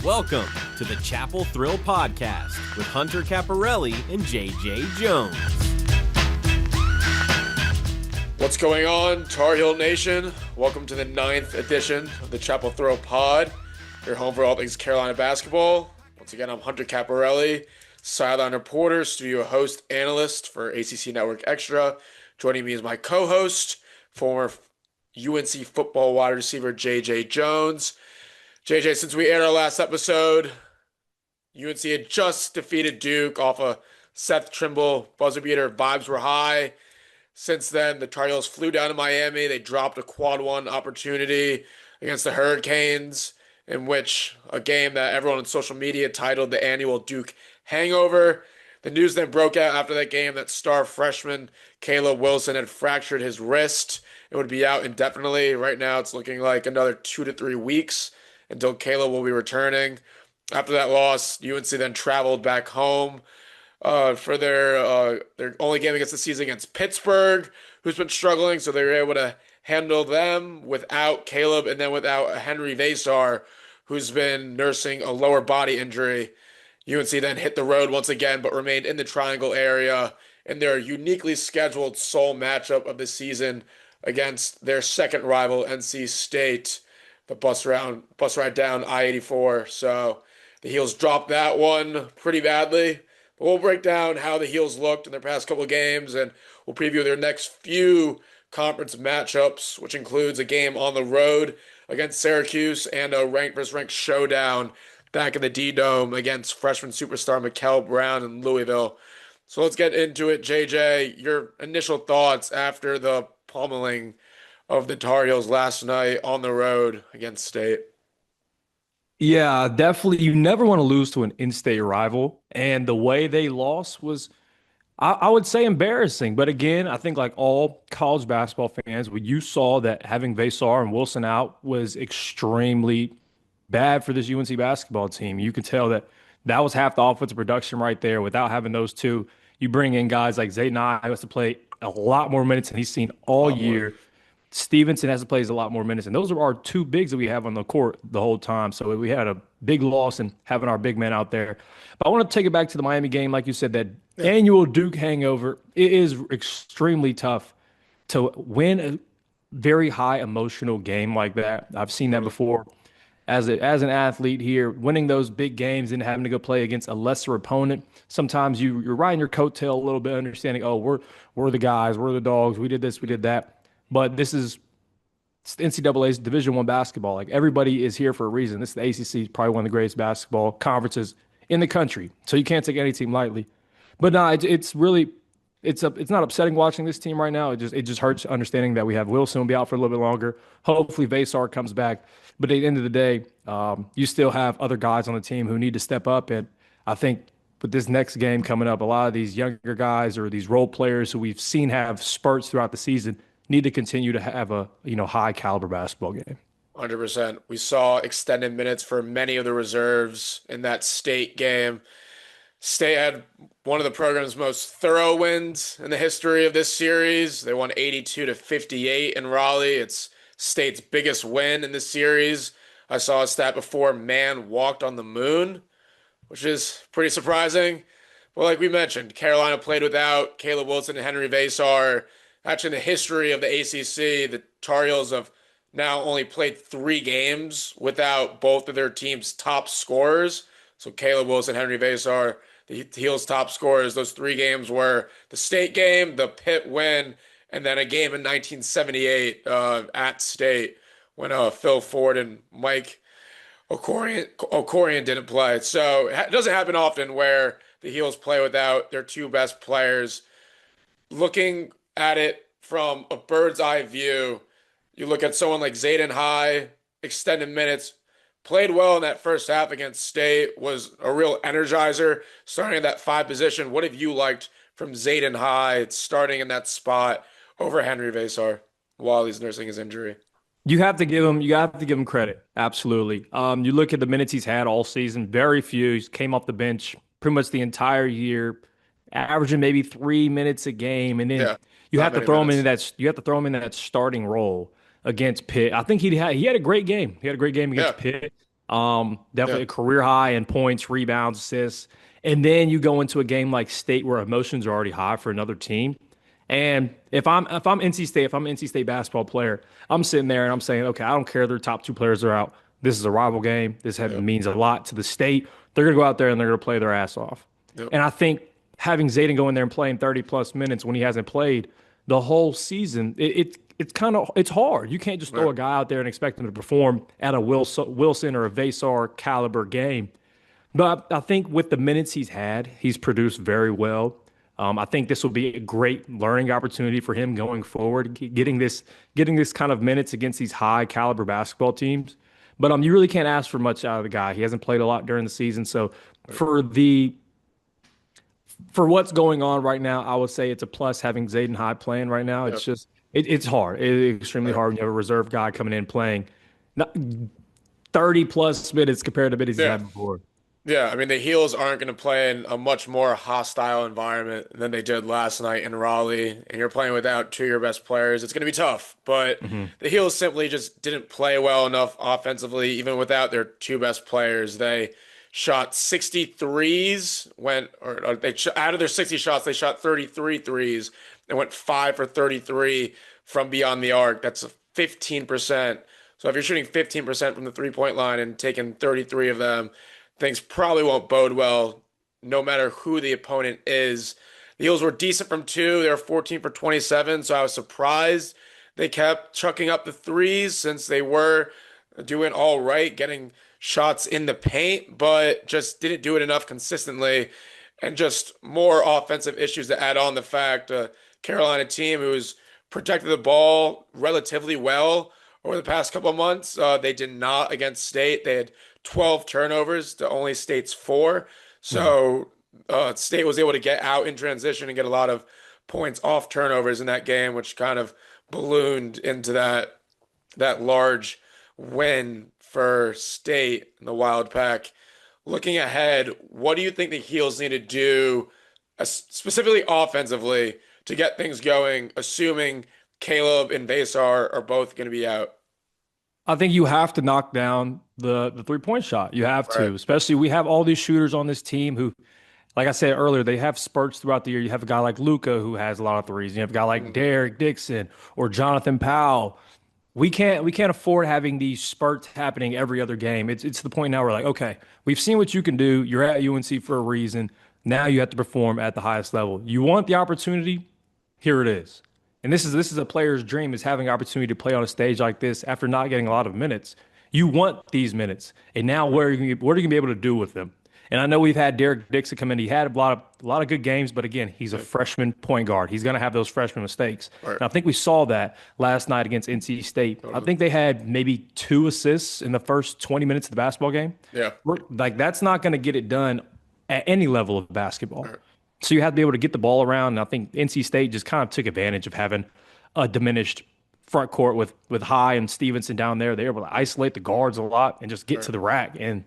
Welcome to the Chapel Thrill Podcast with Hunter Caparelli and JJ Jones. What's going on, Tar Heel Nation? Welcome to the 9th edition of the Chapel Thrill Pod, your home for all things Carolina basketball. Once again, I'm Hunter Caparelli, sideline reporter, studio host, analyst for ACC Network Extra. Joining me is my co-host, former UNC football wide receiver JJ Jones. JJ, since we aired our last episode, UNC had just defeated Duke off a Seth Trimble buzzer beater. Vibes were high. Since then, the Tar Heels flew down to Miami. They dropped a quad one opportunity against the Hurricanes, in which a game that everyone on social media titled the annual Duke Hangover. The news then broke out after that game that star freshman Caleb Wilson had fractured his wrist. It would be out indefinitely. Right now, it's looking like another 2 to 3 weeks until Caleb will be returning. After that loss, UNC then traveled back home for their only game against the season against Pittsburgh, who's been struggling, so they were able to handle them without Caleb and then without Henri Veesaar, who's been nursing a lower body injury. UNC then hit the road once again, but remained in the Triangle area in their uniquely scheduled sole matchup of the season against their second rival, NC State. The bus ride down I-84. So the Heels dropped that one pretty badly. But we'll break down how the Heels looked in their past couple of games, and we'll preview their next few conference matchups, which includes a game on the road against Syracuse and a ranked versus ranked showdown back in the D-Dome against freshman superstar Mikel Brown in Louisville. So let's get into it, JJ. Your initial thoughts after the pummeling of the Tar Heels last night on the road against State. Yeah, definitely. You never want to lose to an in-state rival. And the way they lost was, I would say, embarrassing. But again, I think like all college basketball fans, when you saw that having Veesaar and Wilson out was extremely bad for this UNC basketball team. You could tell that that was half the offensive production right there. Without having those two, you bring in guys like Zayden who has to play a lot more minutes than he's seen all year. Stevenson has to play a lot more minutes, and those are our two bigs that we have on the court the whole time. So we had a big loss in having our big men out there. But I want to take it back to the Miami game. Like you said, that annual Duke hangover, it is extremely tough to win a very high emotional game like that. I've seen that before. As an athlete here, winning those big games and having to go play against a lesser opponent, sometimes you're riding your coattail a little bit, understanding, oh, we're the guys, we're the dogs, we did this, we did that. But this is NCAA's Division I basketball. Like, everybody is here for a reason. This is the ACC, probably one of the greatest basketball conferences in the country. So you can't take any team lightly. But no, it's not upsetting watching this team right now. It just hurts understanding that we have Wilson will be out for a little bit longer. Hopefully Veesaar comes back. But at the end of the day, you still have other guys on the team who need to step up. And I think with this next game coming up, a lot of these younger guys or these role players who we've seen have spurts throughout the season need to continue to have a high caliber basketball game. 100%. We saw extended minutes for many of the reserves in that State game. State had one of the program's most thorough wins in the history of this series. They won 82-58 in Raleigh. It's State's biggest win in this series. I saw a stat before, man walked on the moon, which is pretty surprising. But like we mentioned, Carolina played without Caleb Wilson and Henri Veesaar. Actually, in the history of the ACC, the Tar Heels have now only played 3 games without both of their team's top scorers. So Caleb Wilson, Henri Veesaar, the Heels' top scorers. Those 3 games were the State game, the Pitt win, and then a game in 1978 at State when Phil Ford and Mike Okorian didn't play. So it doesn't happen often where the Heels play without their 2 best players. Looking at it from a bird's eye view, you look at someone like Zayden extended minutes, played well in that first half against State, was a real energizer starting at that 5 position. What have you liked from Zayden starting in that spot over Henri Veesaar while he's nursing his injury? You have to give him credit. Absolutely. You look at the minutes he's had all season, very few. He came off the bench pretty much the entire year, averaging maybe 3 minutes a game, and then you have to throw him in that starting role against Pitt. I think he had a great game. He had a great game against Pitt. Definitely Yeah. a career high in points, rebounds, assists. And then you go into a game like State where emotions are already high for another team. And if I'm NC State, if I'm an NC State basketball player, I'm sitting there and I'm saying, okay, I don't care their top two players are out. This is a rival game. Yep. Means a lot to the state. They're gonna go out there and they're gonna play their ass off. Yep. And I think having Zayden go in there and playing 30 plus minutes when he hasn't played the whole season, it's hard. You can't just throw Right. a guy out there and expect him to perform at a Wilson or a Veesaar caliber game. But I think with the minutes he's had, he's produced very well. I think this will be a great learning opportunity for him going forward, getting this kind of minutes against these high caliber basketball teams. But you really can't ask for much out of the guy. He hasn't played a lot during the season, so for the for what's going on right now, I would say it's a plus having Zayden High playing right now. Yep. It's just it's hard. It's extremely Right. hard when you have a reserve guy coming in playing not 30 plus minutes compared to minutes he's Yeah. had before. Yeah, I mean the Heels aren't going to play in a much more hostile environment than they did last night in Raleigh, and you're playing without two of your best players. It's going to be tough, but the Heels simply just didn't play well enough offensively, even without their two best players. They shot 63s, out of their 60 shots, they shot 33 threes and went 5 for 33 from beyond the arc. That's 15%. So if you're shooting 15% from the three-point line and taking 33 of them, things probably won't bode well no matter who the opponent is. The Eagles were decent from two. They were 14 for 27, so I was surprised they kept chucking up the threes since they were doing all right, getting shots in the paint, but just didn't do it enough consistently. And just more offensive issues to add on the fact Carolina team who's protected the ball relatively well over the past couple of months. They did not against State. They had 12 turnovers to only State's 4. Mhm. So State was able to get out in transition and get a lot of points off turnovers in that game, which kind of ballooned into that large win for State in the Wild Pack. Looking ahead, what do you think the Heels need to do, specifically offensively, to get things going, assuming Caleb and Veesaar are both going to be out? I think you have to knock down the 3-point shot. You have Right. to, especially we have all these shooters on this team who, like I said earlier, they have spurts throughout the year. You have a guy like Luca who has a lot of threes. You have a guy like Mhm. Derek Dixon or Jonathan Powell. We can't afford having these spurts happening every other game. It's to the point now where like, okay, we've seen what you can do. You're at UNC for a reason. Now you have to perform at the highest level. You want the opportunity, here it is. And this is a player's dream is having opportunity to play on a stage like this after not getting a lot of minutes. You want these minutes. And now what are you gonna be able to do with them? And I know we've had Derek Dixon come in. He had a lot of good games, but again, he's a freshman point guard. He's going to have those freshman mistakes. Right. And I think we saw that last night against NC State. I think they had maybe 2 assists in the first 20 minutes of the basketball game. Yeah. Like that's not going to get it done at any level of basketball. Right. So you have to be able to get the ball around. And I think NC State just kind of took advantage of having a diminished front court with High and Stevenson down there. They were able to isolate the guards a lot and just get to the rack. And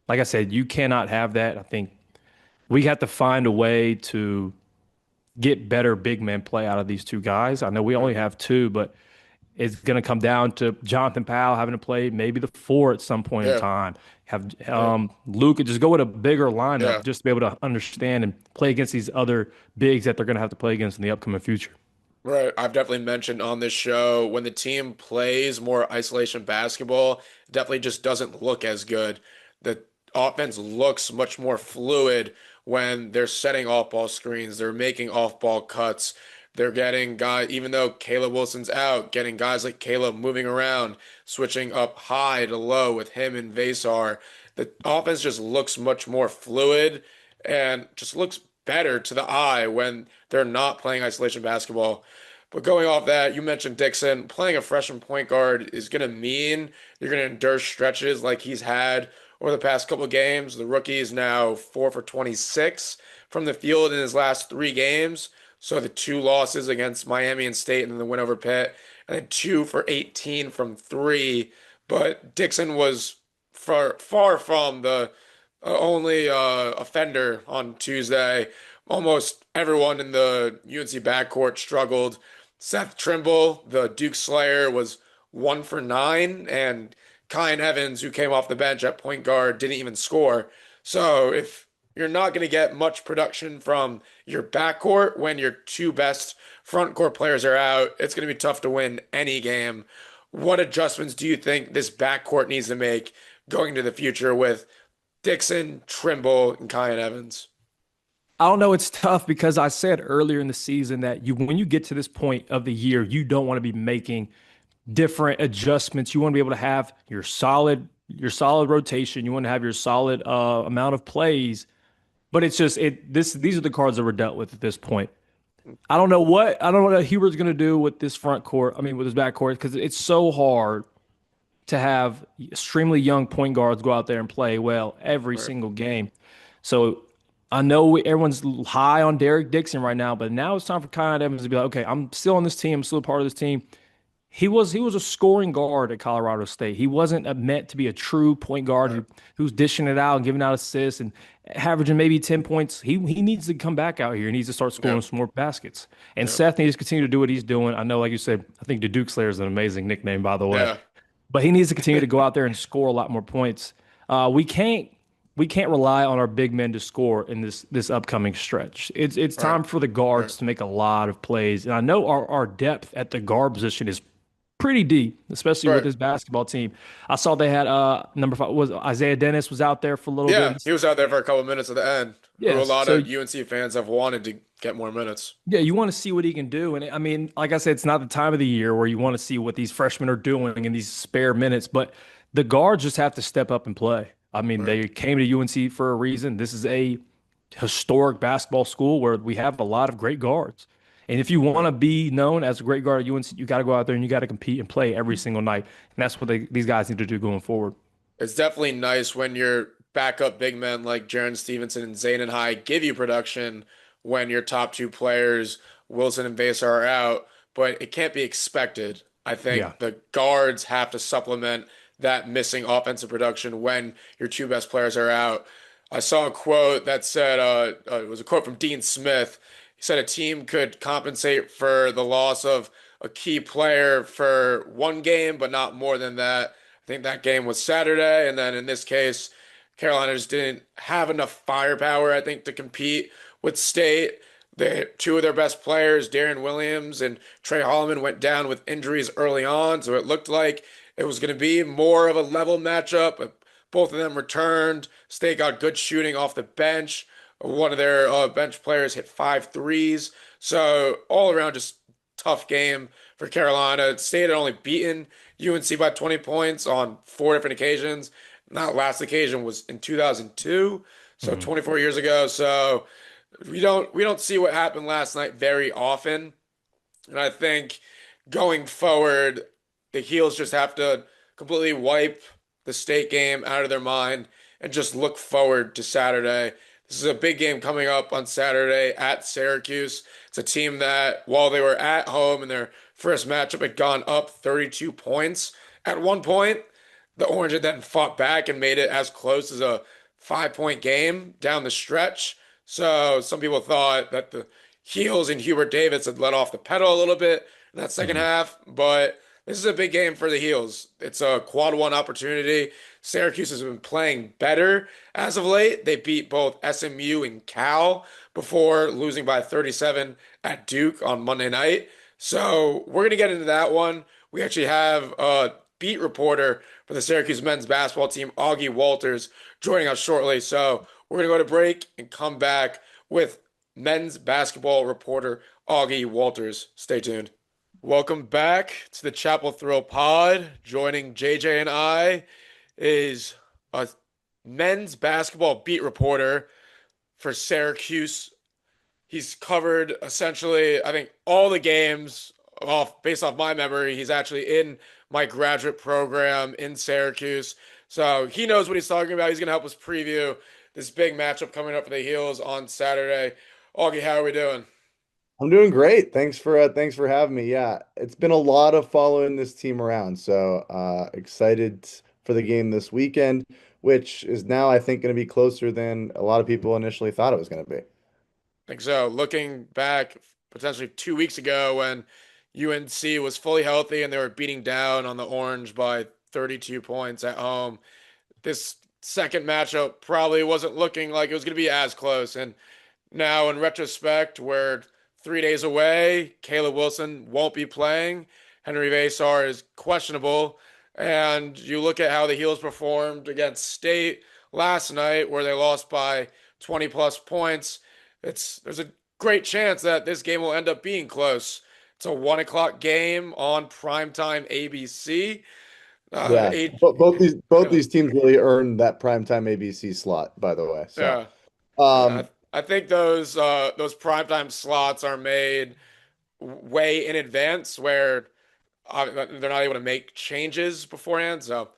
like I said, you cannot have that. I think we have to find a way to get better big man play out of these two guys. I know we only have two, but it's going to come down to Jonathan Powell having to play maybe the 4 at some point in Yeah. time. Have Luke just go with a bigger lineup Yeah. just to be able to understand and play against these other bigs that they're going to have to play against in the upcoming future. Right. I've definitely mentioned on this show when the team plays more isolation basketball, it definitely just doesn't look as good. The offense looks much more fluid when they're setting off ball screens, they're making off ball cuts. They're getting guys, even though Caleb Wilson's out, getting guys like Caleb moving around, switching up high to low with him and Veesaar. The offense just looks much more fluid and just looks better to the eye when they're not playing isolation basketball. But going off that, you mentioned Dixon. Playing a freshman point guard is going to mean you're going to endure stretches like he's had over the past couple of games. The rookie is now 4 for 26 from the field in his last 3 games. So the 2 losses against Miami and State and then the win over Pitt, and then 2 for 18 from 3. But Dixon was far from the only offender on Tuesday. Almost everyone in the UNC backcourt struggled. Seth Trimble, the Duke Slayer, was 1 for 9, and Kiyan Evans, who came off the bench at point guard, didn't even score. So if you're not going to get much production from your backcourt when your two best front court players are out, it's going to be tough to win any game. What adjustments do you think this backcourt needs to make going to the future with Dixon, Trimble, and Kiyan Evans? I don't know. It's tough because I said earlier in the season that when you get to this point of the year, you don't want to be making different adjustments. You want to be able to have your solid rotation. You want to have your solid amount of plays. But it's just these are the cards that were dealt with at this point. I don't know what Hubert's going to do with this front court. I mean, with his back court, because it's so hard to have extremely young point guards go out there and play well every Right. single game. So I know everyone's high on Derek Dixon right now, but now it's time for Kiyan Evans to be like, okay, I'm still on this team. I'm still a part of this team. He was a scoring guard at Colorado State. He wasn't meant to be a true point guard Right. who's dishing it out and giving out assists and averaging maybe 10 points. He needs to come back out here. He needs to start Yeah. scoring some more baskets. And Yeah. Seth needs to continue to do what he's doing. I know, like you said, I think the Duke Slayer is an amazing nickname, by the way. Yeah. But he needs to continue to go out there and score a lot more points. We can't rely on our big men to score in this upcoming stretch. It's Right. time for the Right. guards to make a lot of plays. And I know our depth at the guard position is pretty deep, especially with Right. this basketball team. I saw they had number 5 was Isaiah Dennis was out there for a little Yeah, bit. he was out there for a couple of minutes at the end, who a Yes. lot So of UNC fans have wanted to get more minutes. yeah, you want to see what he can do. And I mean, like I said, it's not the time of the year where you want to see what these freshmen are doing in these spare minutes, but the guards just have to step up and play. I mean, Right. they came to UNC for a reason. This is a historic basketball school where we have a lot of great guards. And if you want Right. to be known as a great guard at UNC, you got to go out there and you got to compete and play every single night. And that's what these guys need to do going forward. It's definitely nice when your backup big men like Jaron Stevenson and Zayn High give you production when your top two players, Wilson and Veesaar, are out, but it can't be expected. I Yeah. think the guards have to supplement that missing offensive production when your two best players are out. I saw a quote that said, it was a quote from Dean Smith. He said a team could compensate for the loss of a key player for one game, but not more than that. I think that game was Saturday, and then in this case, Carolina just didn't have enough firepower, I think, to compete with State. Two of their best players, Darren Williams and Trey Holloman, went down with injuries early on, so it looked like it was going to be more of a level matchup. But both of them returned. State got good shooting off the bench. One of their bench players hit 5 threes. So all around, just tough game for Carolina. State had only beaten UNC by 20 points on 4 different occasions. And that last occasion was in 2002, so Mhm. 24 years ago. So we don't see what happened last night very often. And I think going forward, the Heels just have to completely wipe the State game out of their mind and just look forward to Saturday. This is a big game coming up on Saturday at Syracuse. It's a team that, while they were at home in their first matchup, had gone up 32 points. At one point, the Orange had then fought back and made it as close as a 5-point game down the stretch. So some people thought that the Heels and Hubert Davis had let off the pedal a little bit in that second Mhm. half, but this is a big game for the Heels. It's a quad one opportunity. Syracuse has been playing better as of late. They beat both SMU and Cal before losing by 37 at Duke on Monday night. So we're going to get into that one. We actually have a beat reporter for the Syracuse men's basketball team, Augie Walters, joining us shortly. So we're going to go to break and come back with men's basketball reporter, Augie Walters. Stay tuned. Welcome back to the Chapel Thrill Pod. Joining JJ and I is a men's basketball beat reporter for Syracuse. He's covered essentially, I think, all the games based off my memory. He's actually in my graduate program in Syracuse. So he knows what he's talking about. He's going to help us preview this big matchup coming up for the Heels on Saturday. Augie, how are we doing? I'm doing great. Thanks for having me. Yeah, it's been a lot of following this team around. So excited for the game this weekend, which is now I think going to be closer than a lot of people initially thought it was going to be. Think so. Looking back potentially 2 weeks ago when UNC was fully healthy and they were beating down on the Orange by 32 points at home. This second matchup probably wasn't looking like it was going to be as close. And now, in retrospect, we're 3 days away. Caleb Wilson won't be playing. Henri Veesaar is questionable. And you look at how the Heels performed against State last night, where they lost by 20 plus points. There's a great chance that this game will end up being close. It's a 1 o'clock game on primetime ABC. Yeah, Eight, both yeah, these teams really earned that primetime ABC slot, by the way. So, yeah. um, I think those primetime slots are made way in advance, where they're not able to make changes beforehand. So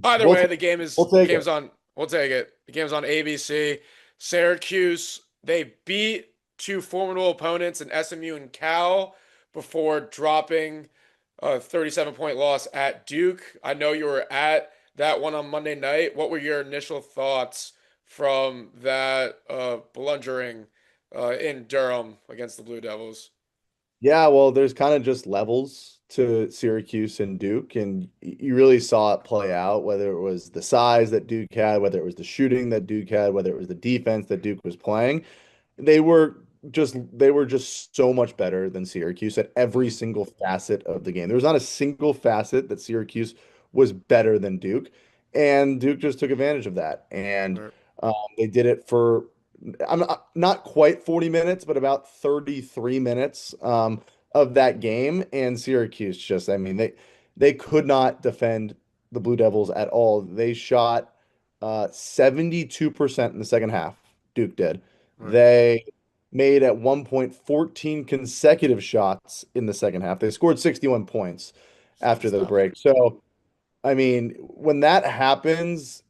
either we'll way, take, we'll the take game's it. on. We'll take it. The game's on ABC. Syracuse, they beat two formidable opponents in SMU and Cal before dropping a 37-point loss at Duke. I know you were at that one on Monday night. What were your initial thoughts from that blundering in Durham against the Blue Devils? Yeah, well, there's kind of just levels to Syracuse and Duke, and you really saw it play out, whether it was the size that Duke had, whether it was the shooting that Duke had, whether it was the defense that Duke was playing. They were they were just so much better than Syracuse at every single facet of the game. There was not a single facet that Syracuse was better than Duke, and Duke just took advantage of that. And Right. they did it for not quite 40 minutes, but about 33 minutes of that game. And Syracuse just, I mean, they could not defend the Blue Devils at all. They shot 72% in the second half. Duke did. Right. They made at one point 14 consecutive shots in the second half. They scored 61 points after Good the stuff. break. So, I mean, when that happens,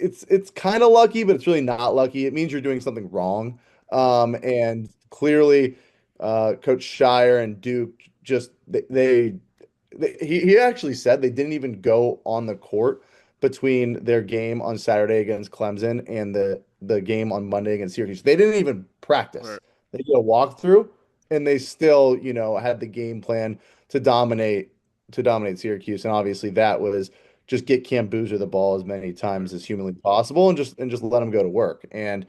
it's kind of lucky, but it's really not lucky. It means you're doing something wrong. Right. And clearly, Coach Shire and Duke just he actually said they didn't even go on the court between their game on Saturday against Clemson and the game on Monday against Syracuse. They didn't even practice. Right. They did a walkthrough, and they still, had the game plan to dominate Syracuse. And obviously, that was just get Cam Boozer the ball as many Right. times as humanly possible, and just let him go to work. And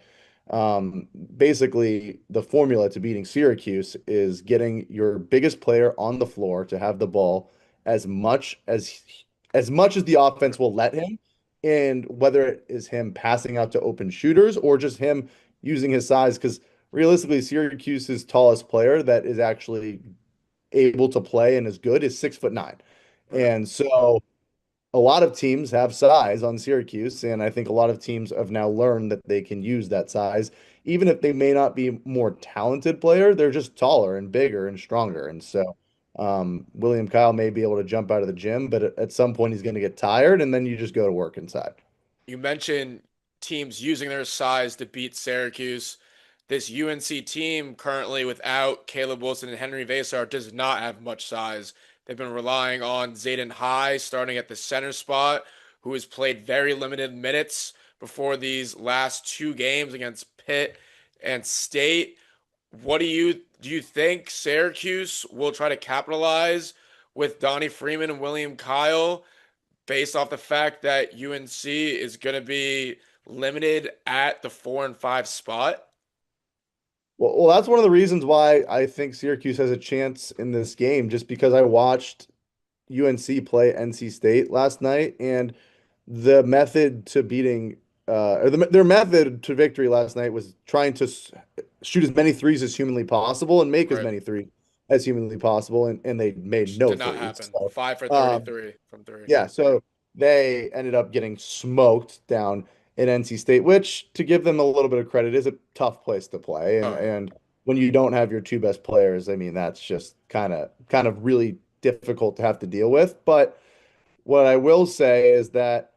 basically, the formula to beating Syracuse is getting your biggest player on the floor to have the ball as much as the offense will let him, and whether it is him passing out to open shooters or just him using his size, because realistically, Syracuse's tallest player that is actually able to play and is good is 6'9". Right. And so a lot of teams have size on Syracuse, and I think a lot of teams have now learned that they can use that size. Even if they may not be more talented player, they're just taller and bigger and stronger. And so William Kyle may be able to jump out of the gym, but at some point he's going to get tired, and then you just go to work inside. You mentioned teams using their size to beat Syracuse. This UNC team currently without Caleb Wilson and Henry Veesaar does not have much size. They've been relying on Zayden High starting at the center spot, who has played very limited minutes before these last two games against Pitt and State. What do you think Syracuse will try to capitalize with Donnie Freeman and William Kyle based off the fact that UNC is going to be limited at the 4 and 5 spot? Well, that's one of the reasons why I think Syracuse has a chance in this game, just because I watched UNC play NC State last night, and the method to beating their method to victory last night was trying to shoot as many threes as humanly possible and make as Right. many threes as humanly possible, and they made Which no did not threes. happen. So, 5 for um, 33 from three. yeah, so they ended up getting smoked down in NC State, which, to give them a little bit of credit, is a tough place to play. And Oh, yeah. and when you don't have your two best players, I mean, that's just kind of really difficult to have to deal with. But what I will say is that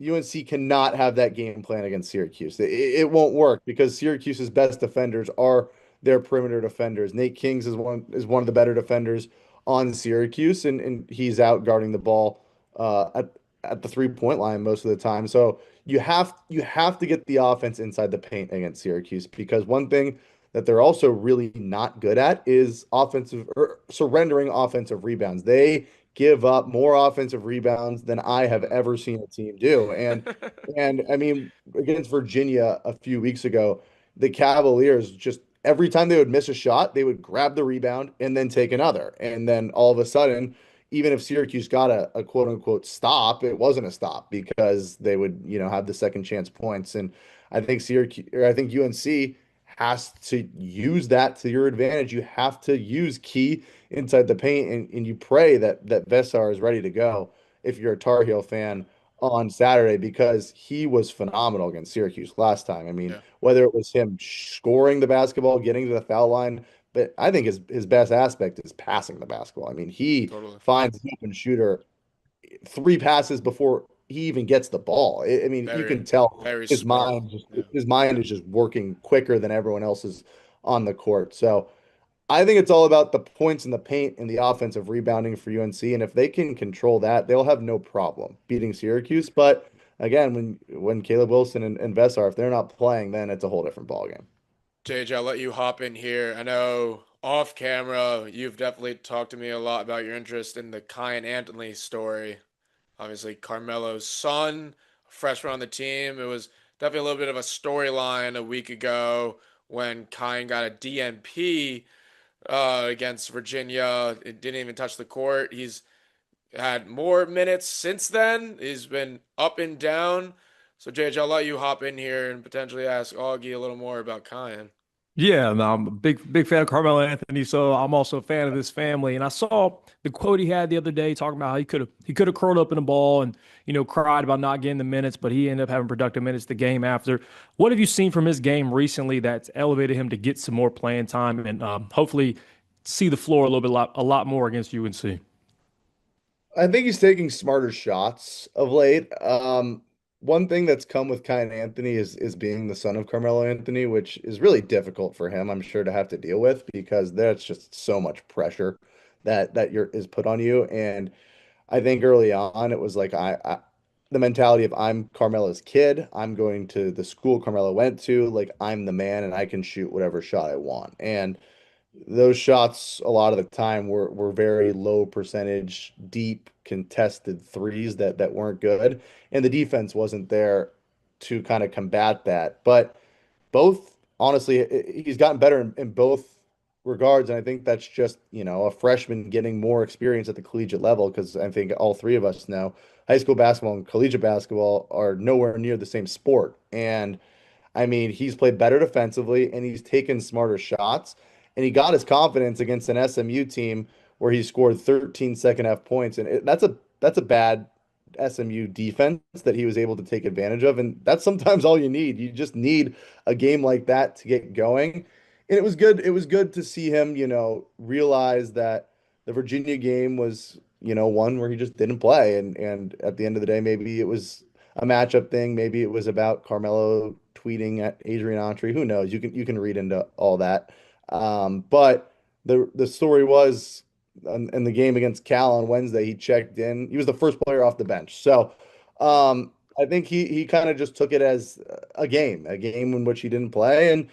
UNC cannot have that game plan against Syracuse. It won't work because Syracuse's best defenders are their perimeter defenders. Nate Kings is one of the better defenders on Syracuse, and he's out guarding the ball at the 3-point line most of the time. So you have to get the offense inside the paint against Syracuse, because one thing that they're also really not good at is offensive or surrendering offensive rebounds. They give up more offensive rebounds than I have ever seen a team do. And I mean, against Virginia a few weeks ago, the Cavaliers just every time they would miss a shot, they would grab the rebound and then take another. And then all of a sudden, even if Syracuse got a quote unquote stop, it wasn't a stop because they would, have the second chance points. And I think I think UNC has to use that to your advantage. You have to use key inside the paint, and you pray that Veesaar is ready to go if you're a Tar Heel fan on Saturday because he was phenomenal against Syracuse last time. I mean, Yeah, whether it was him scoring the basketball, getting to the foul line, but I think his best aspect is passing the basketball. I mean, he totally. finds the open shooter three passes before he even gets the ball. I mean, you Very, can tell very smart. Yeah. his mind is just working quicker than everyone else's on the court. So I think it's all about the points in the paint and the offensive rebounding for UNC. And if they can control that, they'll have no problem beating Syracuse. But again, when Caleb Wilson and Veesaar, if they're not playing, then it's a whole different ballgame. JJ, I'll let you hop in here. I know off camera, you've definitely talked to me a lot about your interest in the Kiyan Anthony story. Obviously, Carmelo's son, a freshman on the team. It was definitely a little bit of a storyline a week ago when Kiyan got a DNP against Virginia. It didn't even touch the court. He's had more minutes since then. He's been up and down. So, JJ, I'll let you hop in here and potentially ask Augie a little more about Kiyan. Yeah, no, I'm a big fan of Carmelo Anthony, so I'm also a fan of this family. And I saw the quote he had the other day talking about how he could have curled up in a ball and cried about not getting the minutes, but he ended up having productive minutes the game after. What have you seen from his game recently that's elevated him to get some more playing time and hopefully see the floor a lot more against UNC? I think he's taking smarter shots of late. One thing that's come with Kyan Anthony is being the son of Carmelo Anthony, which is really difficult for him, I'm sure, to have to deal with because there's just so much pressure that you're is put on you. And I think early on it was like the mentality of I'm Carmelo's kid, I'm going to the school Carmelo went to, like I'm the man and I can shoot whatever shot I want. And those shots a lot of the time were very low percentage, deep contested threes that weren't good, and the defense wasn't there to kind of combat that. But both, honestly, he's gotten better in both regards, and I think that's just a freshman getting more experience at the collegiate level because I think all three of us know high school basketball and collegiate basketball are nowhere near the same sport, and I mean, he's played better defensively and he's taken smarter shots. And he got his confidence against an SMU team where he scored 13 second half points. And that's a bad SMU defense that he was able to take advantage of. And that's sometimes all you need. You just need a game like that to get going. And it was good. It was good to see him, realize that the Virginia game was, one where he just didn't play. And at the end of the day, maybe it was a matchup thing. Maybe it was about Carmelo tweeting at Adrian Autry. Who knows? You can read into all that. But the story was in the game against Cal on Wednesday, he checked in. He was the first player off the bench. So I think he kind of just took it as a game in which he didn't play, and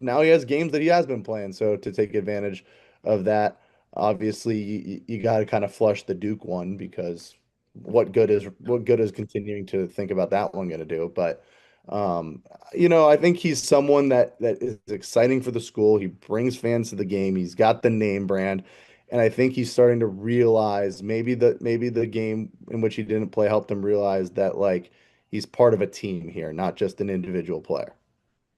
now he has games that he has been playing. So to take advantage of that, obviously you got to kind of flush the Duke one because what good is continuing to think about that one going to do? But I think he's someone that is exciting for the school. He brings fans to the game. He's got the name brand, and I think he's starting to realize maybe the game in which he didn't play helped him realize that like he's part of a team here, not just an individual player.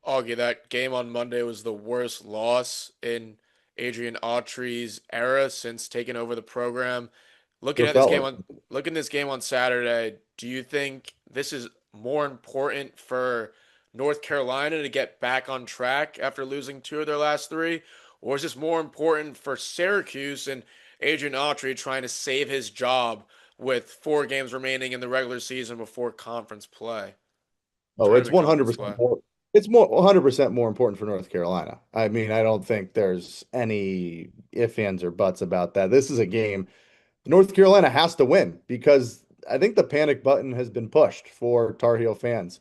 Augie, that game on Monday was the worst loss in Adrian Autry's era since taking over the program. Looking Sure at this felt game like on looking at this game on Saturday, do you think this is more important for North Carolina to get back on track after losing two of their last three, or is this more important for Syracuse and Adrian Autry trying to save his job with 4 games remaining in the regular season before conference play, Oh, it's tournament conference 100% play? more. It's more 100% more important for North Carolina. I mean, I don't think there's any ifs, ands, or buts about that. This is a game North Carolina has to win because I think the panic button has been pushed for Tar Heel fans,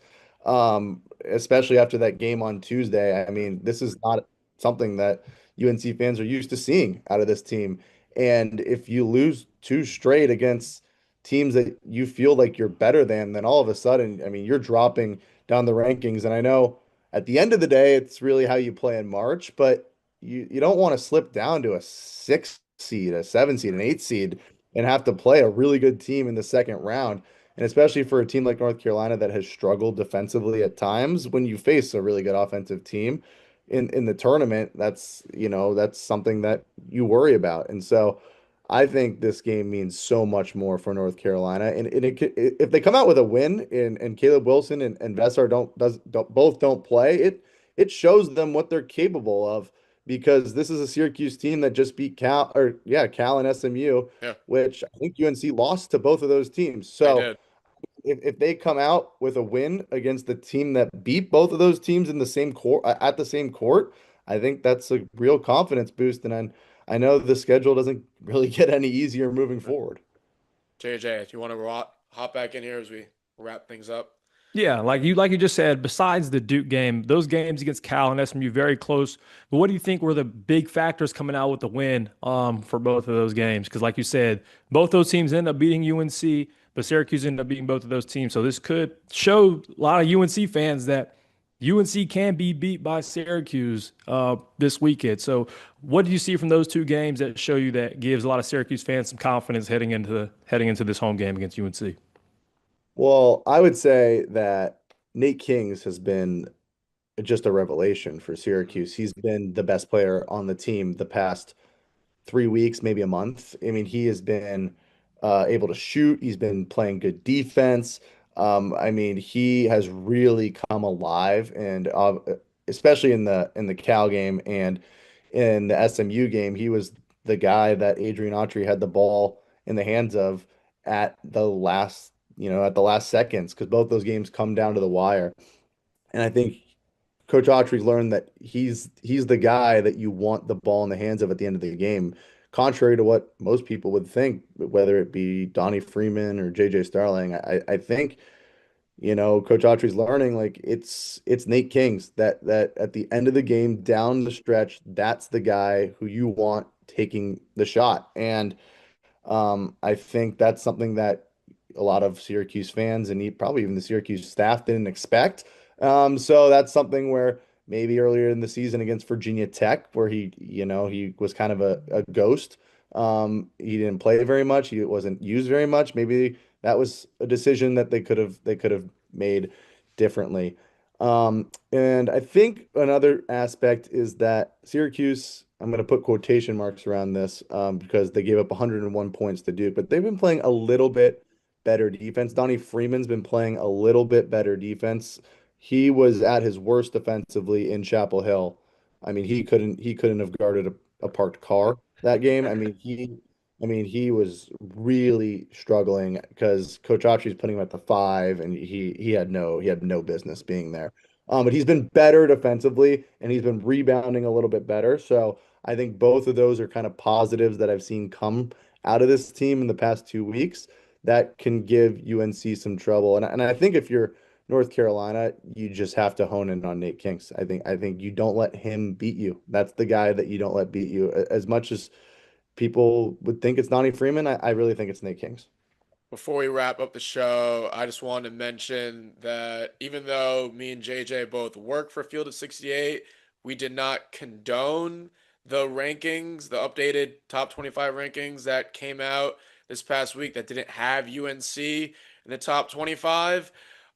especially after that game on Tuesday. I mean, this is not something that UNC fans are used to seeing out of this team. And if you lose two straight against teams that you feel like you're better than, then all of a sudden, I mean, you're dropping down the rankings. And I know at the end of the day, it's really how you play in March, but you don't want to slip down to a 6 seed, a 7 seed, an 8 seed, and have to play a really good team in the second round. And especially for a team like North Carolina that has struggled defensively at times, when you face a really good offensive team in the tournament, that's something that you worry about. And so I think this game means so much more for North Carolina. And if they come out with a win and Caleb Wilson and Veesaar both don't play, it shows them what they're capable of, because this is a Syracuse team that just beat Cal and SMU, Yeah, which I think UNC lost to both of those teams. they So did. if they come out with a win against the team that beat both of those teams in the same court at the same court, I think that's a real confidence boost. And I know the schedule doesn't really get any easier moving forward. JJ, do you want to hop back in here as we wrap things up? Yeah, like you just said, besides the Duke game, those games against Cal and SMU very close. But what do you think were the big factors coming out with the win for both of those games? Because like you said, both those teams ended up beating UNC, but Syracuse ended up beating both of those teams. So this could show a lot of UNC fans that UNC can be beat by Syracuse this weekend. So what do you see from those two games that show you that gives a lot of Syracuse fans some confidence heading into this home game against UNC? Well, I would say that Nate Kings has been just a revelation for Syracuse. He's been the best player on the team the past 3 weeks, maybe a month. I mean, he has been able to shoot. He's been playing good defense. I mean, he has really come alive, and especially in the Cal game and in the SMU game, he was the guy that Adrian Autry had the ball in the hands of at the last seconds, because both those games come down to the wire. And I think Coach Autry's learned that he's the guy that you want the ball in the hands of at the end of the game, contrary to what most people would think, whether it be Donnie Freeman or JJ Starling. I think, Coach Autry's learning, like, it's Nate Kings that at the end of the game, down the stretch, that's the guy who you want taking the shot. And I think that's something that a lot of Syracuse fans and probably even the Syracuse staff didn't expect. So that's something where maybe earlier in the season against Virginia Tech, where he was kind of a ghost. He didn't play very much. He wasn't used very much. Maybe that was a decision that they could have made differently. And I think another aspect is that Syracuse, I'm going to put quotation marks around this, because they gave up 101 points to Duke, but they've been playing a little bit better defense. Donnie Freeman's been playing a little bit better defense. He was at his worst defensively in Chapel Hill. I mean, he couldn't have guarded a parked car that game. I mean, he was really struggling because Coach Autry's putting him at the five, and he had no business being there. But he's been better defensively, and he's been rebounding a little bit better. So I think both of those are kind of positives that I've seen come out of this team in the past 2 weeks that can give UNC some trouble. And I think if you're North Carolina, you just have to hone in on Nate Kings. I think you don't let him beat you. That's the guy that you don't let beat you. As much as people would think it's Donnie Freeman, I really think it's Nate Kings. Before we wrap up the show, I just wanted to mention that even though me and JJ both work for Field of 68, we did not condone the rankings, the updated top 25 rankings that came out this past week that didn't have UNC in the top 25.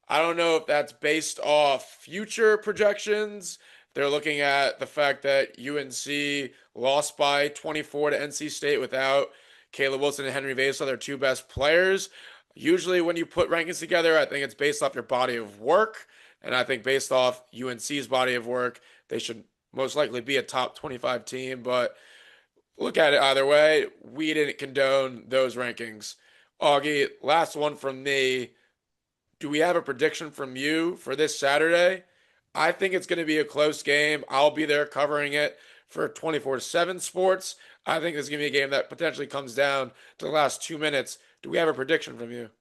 I don't know if that's based off future projections. They're looking at the fact that UNC lost by 24 to NC State without Caleb Wilson and Henri Veesaar, their two best players. Usually when you put rankings together, I think it's based off your body of work. And I think based off UNC's body of work, they should most likely be a top 25 team. But look at it either way. We didn't condone those rankings. Augie, last one from me. Do we have a prediction from you for this Saturday? I think it's going to be a close game. I'll be there covering it for 24/7 Sports. I think this is going to be a game that potentially comes down to the last 2 minutes. Do we have a prediction from you?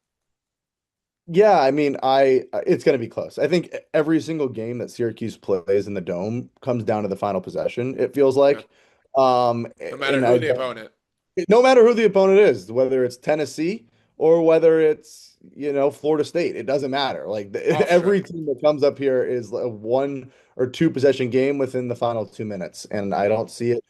Yeah, I mean, it's going to be close. I think every single game that Syracuse plays in the Dome comes down to the final possession, it feels Yeah. like. No matter And who the opponent. No matter who the opponent is, whether it's Tennessee or whether it's, Florida State, it doesn't matter. Like Oh, sure. every team that comes up here is a 1 or 2 possession game within the final 2 minutes. And I don't see it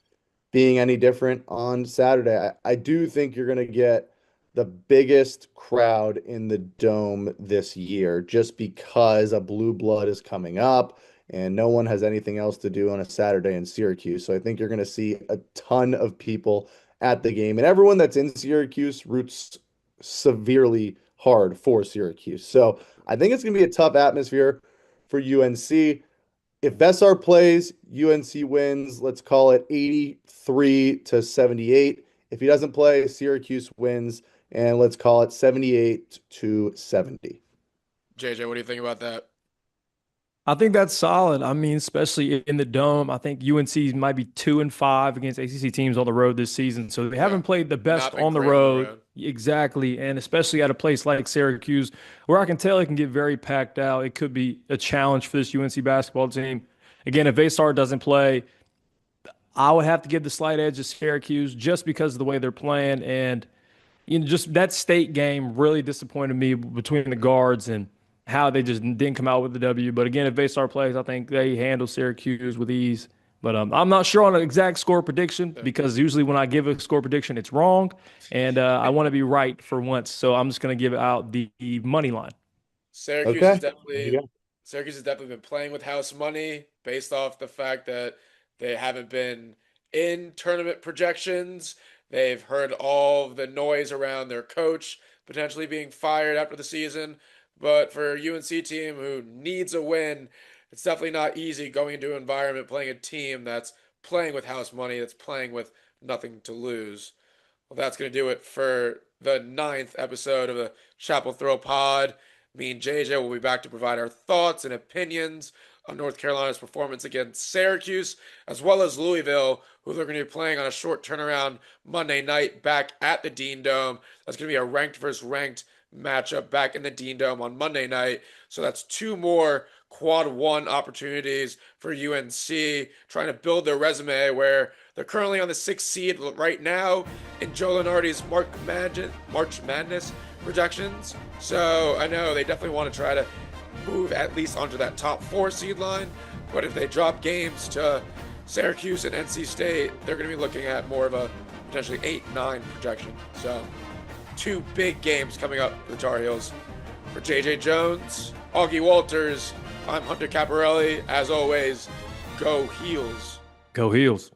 being any different on Saturday. I do think you're going to get the biggest crowd in the dome this year just because a blue blood is coming up and no one has anything else to do on a Saturday in Syracuse. So I think you're going to see a ton of people at the game, and everyone that's in Syracuse roots severely hard for Syracuse. So I think it's going to be a tough atmosphere for UNC. If Veesaar plays, UNC wins, let's call it 83-78. If he doesn't play, Syracuse wins, and let's call it 78-70. JJ, what do you think about that? I think that's solid. I mean, especially in the dome. I think UNC might be 2-5 against ACC teams on the road this season. So they haven't played the best Not been on the great road. Exactly. And especially at a place like Syracuse, where I can tell it can get very packed out. It could be a challenge for this UNC basketball team. Again, if Veesaar doesn't play, I would have to give the slight edge to Syracuse just because of the way they're playing. And just that state game really disappointed me between the guards and how they just didn't come out with the W. But again, if Veesaar plays, I think they handle Syracuse with ease. But I'm not sure on an exact score prediction because usually when I give a score prediction, it's wrong. And I want to be right for once. So I'm just going to give out the money line. Syracuse Okay. is definitely Syracuse has definitely been playing with house money based off the fact that they haven't been in tournament projections. They've heard all the noise around their coach potentially being fired after the season. But for a UNC team who needs a win, it's definitely not easy going into an environment playing a team that's playing with house money, that's playing with nothing to lose. Well, that's going to do it for the 9th episode of the Chapel Throw Pod. Me and JJ will be back to provide our thoughts and opinions on North Carolina's performance against Syracuse, as well as Louisville, who they're going to be playing on a short turnaround Monday night back at the Dean Dome. That's going to be a ranked versus ranked matchup back in the Dean Dome on Monday night. So that's 2 more quad 1 opportunities for UNC trying to build their resume where they're currently on the 6th seed right now in Joe Lunardi's March Madness projections. So I know they definitely want to try to move at least onto that top 4 seed line. But if they drop games to Syracuse and NC State, they're going to be looking at more of a potentially 8-9 projection. So 2 big games coming up for the Tar Heels. For JJ Jones, Augie Walters, I'm Hunter Caparelli. As always, go Heels. Go Heels.